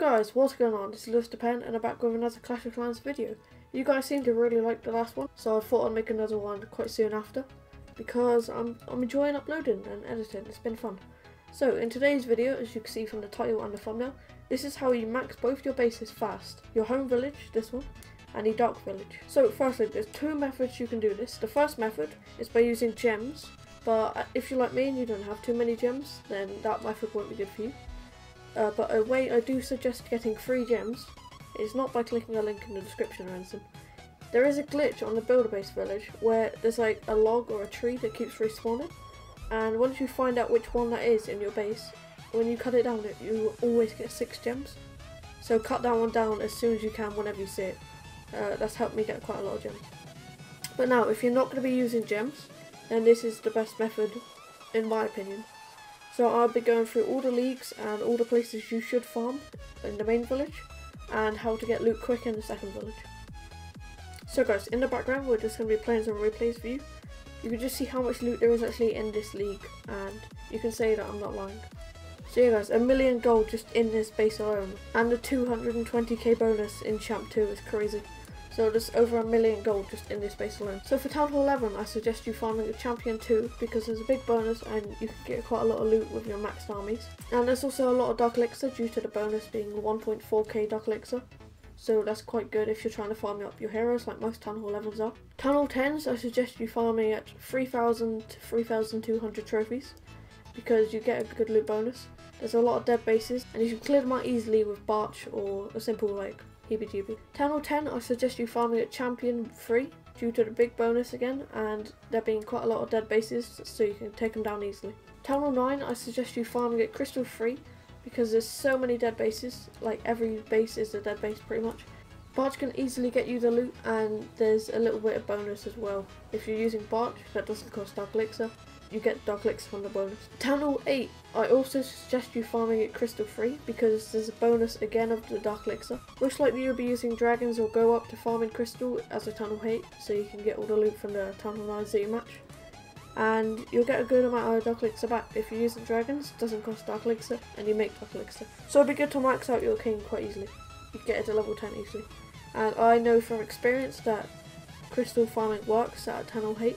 guys, what's going on? This is LewisThePen and I'm back with another Clash of Clans video. You guys seem to really like the last one, so I thought I'd make another one quite soon after, because I'm enjoying uploading and editing. It's been fun. So in today's video, as you can see from the title and the thumbnail, this is how you max both your bases fast. Your home village, this one, and the dark village. So firstly, there's two methods you can do this. The first method is by using gems, but if you're like me and you don't have too many gems, then that method won't be good for you. But a way I do suggest getting free gems is not by clicking a link in the description or anything. There is a glitch on the builder base village where there's like a log or a tree that keeps respawning, and once you find out which one that is in your base, when you cut it down you always get 6 gems. So cut that one down as soon as you can whenever you see it. That's helped me get quite a lot of gems. But now if you're not going to be using gems, then this is the best method in my opinion. So I'll be going through all the leagues and all the places you should farm in the main village, and how to get loot quick in the second village. So guys, in the background we're just going to be playing some replays for you. You can just see how much loot there is actually in this league, and you can say that I'm not lying. So yeah guys, 1 million gold just in this base alone, and the 220k bonus in Champ 2 is crazy. So there's over 1 million gold just in this base alone. So for Town Hall 11, I suggest you farming a Champion 2 because there's a big bonus and you can get quite a lot of loot with your maxed armies. And there's also a lot of Dark Elixir due to the bonus being 1.4k Dark Elixir. So that's quite good if you're trying to farm up your heroes like most Town Hall 11s are. Town Hall 10s, I suggest you farming at 3,000 to 3,200 trophies because you get a good loot bonus. There's a lot of dead bases and you can clear them out easily with Barch or a simple like heebie-jeebie. Town Hall 10, I suggest you farming at Champion 3 due to the big bonus again, and there being quite a lot of dead bases so you can take them down easily. Town Hall 9, I suggest you farming at Crystal 3 because there's so many dead bases, like every base is a dead base pretty much. Barch can easily get you the loot, and there's a little bit of bonus as well. If you're using Barch, that doesn't cost Dark Elixir, you get Dark Elixir from the bonus. Town Hall 8, I also suggest you farming at Crystal 3 because there's a bonus again of the Dark Elixir. Most likely you'll be using dragons or go up to farming Crystal as a Town Hall 8, so you can get all the loot from the Town Hall 9s that you match. And you'll get a good amount of Dark Elixir back. If you're using dragons, it doesn't cost Dark Elixir and you make Dark Elixir. So it'd be good to max out your king quite easily. You can get it to level 10 easily. And I know from experience that Crystal farming works at Town Hall 8.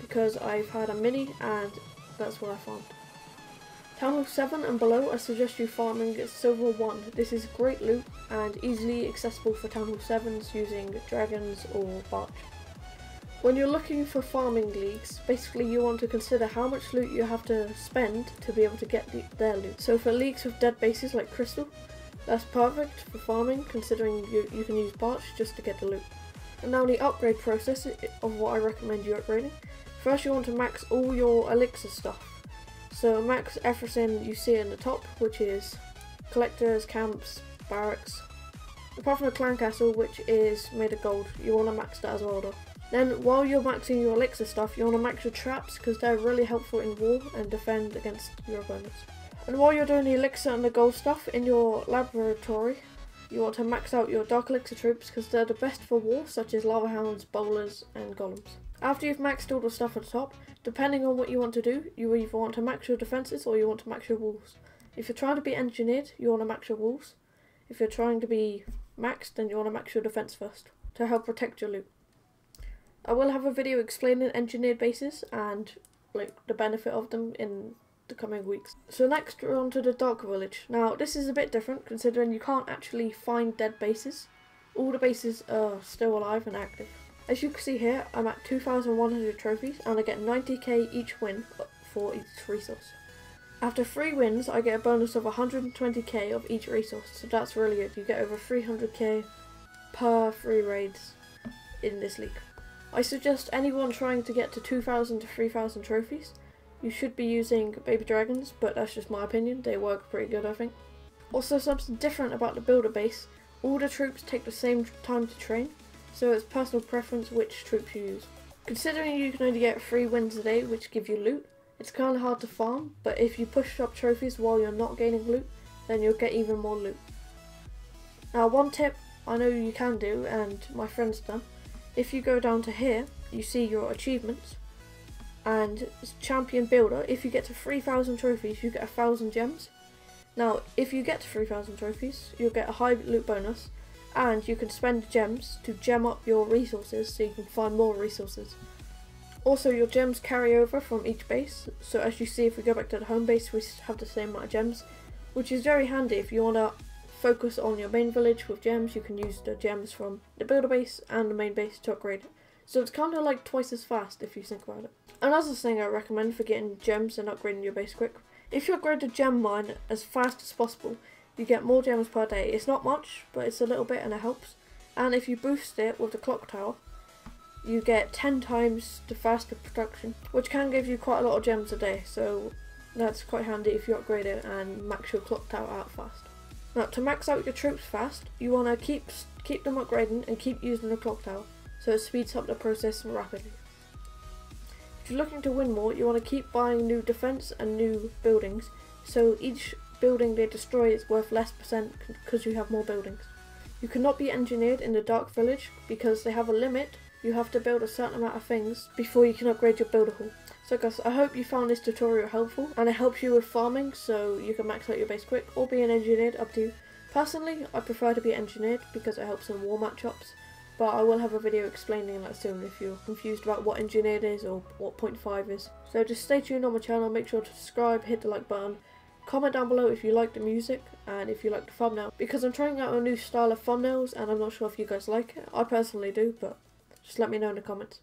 Because I've had a mini and that's what I farmed. Town Hall 7 and below, I suggest you farming at Silver 1. This is great loot and easily accessible for Town Hall 7s using dragons or Barch. When you're looking for farming leagues, basically you want to consider how much loot you have to spend to be able to get their loot. So for leagues with dead bases like Crystal, that's perfect for farming considering you can use Barch just to get the loot. And now the upgrade process of what I recommend you upgrading. First you want to max all your elixir stuff. So max everything you see in the top, which is collectors, camps, barracks. Apart from the clan castle, which is made of gold, you want to max that as well though. Then while you're maxing your elixir stuff, you want to max your traps because they're really helpful in war and defend against your opponents. And while you're doing the elixir and the gold stuff in your laboratory, you want to max out your dark elixir troops because they're the best for war, such as lava hounds, bowlers and golems. After you've maxed all the stuff at the top, depending on what you want to do, you either want to max your defences or you want to max your walls. If you're trying to be engineered, you want to max your walls. If you're trying to be maxed, then you want to max your defence first, to help protect your loot. I will have a video explaining engineered bases and like the benefit of them in the coming weeks. So next we're on to the dark village. Now this is a bit different considering you can't actually find dead bases. All the bases are still alive and active. As you can see here, I'm at 2,100 trophies and I get 90k each win for each resource. After 3 wins, I get a bonus of 120k of each resource, so that's really good. You get over 300k per 3 raids in this league. I suggest anyone trying to get to 2,000 to 3,000 trophies, you should be using baby dragons, but that's just my opinion. They work pretty good, I think. Also, something different about the builder base, all the troops take the same time to train. So it's personal preference which troops you use. Considering you can only get 3 wins a day which give you loot, it's kind of hard to farm, but if you push up trophies while you're not gaining loot, then you'll get even more loot. Now one tip I know you can do, and my friend's done, if you go down to here, you see your achievements, and Champion Builder, if you get to 3,000 trophies you get 1,000 gems. Now, if you get to 3,000 trophies, you'll get a high loot bonus, and you can spend gems to gem up your resources so you can find more resources. Also, your gems carry over from each base, so as you see, if we go back to the home base, we have the same amount of gems, which is very handy if you want to focus on your main village with gems. You can use the gems from the builder base and the main base to upgrade it. So it's kind of like twice as fast if you think about it. Another thing I recommend for getting gems and upgrading your base quick, if you upgrade the gem mine as fast as possible, you get more gems per day. It's not much, but it's a little bit and it helps. And if you boost it with the clock tower, you get 10 times the faster production, which can give you quite a lot of gems a day. So that's quite handy if you upgrade it and max your clock tower out fast. Now, to max out your troops fast, you want to keep them upgrading and keep using the clock tower, so it speeds up the process rapidly. If you're looking to win more, you want to keep buying new defense and new buildings, so each building they destroy is worth less percent because you have more buildings. You cannot be engineered in the Dark Village because they have a limit. You have to build a certain amount of things before you can upgrade your builder hall. So guys, I hope you found this tutorial helpful and it helps you with farming so you can max out your base quick, or being engineered, up to you. Personally, I prefer to be engineered because it helps in war matchups. But I will have a video explaining that soon if you're confused about what engineered is or what 0.5 is. So just stay tuned on my channel, make sure to subscribe, hit the like button, comment down below if you like the music and if you like the thumbnail, because I'm trying out a new style of thumbnails and I'm not sure if you guys like it. I personally do, but just let me know in the comments.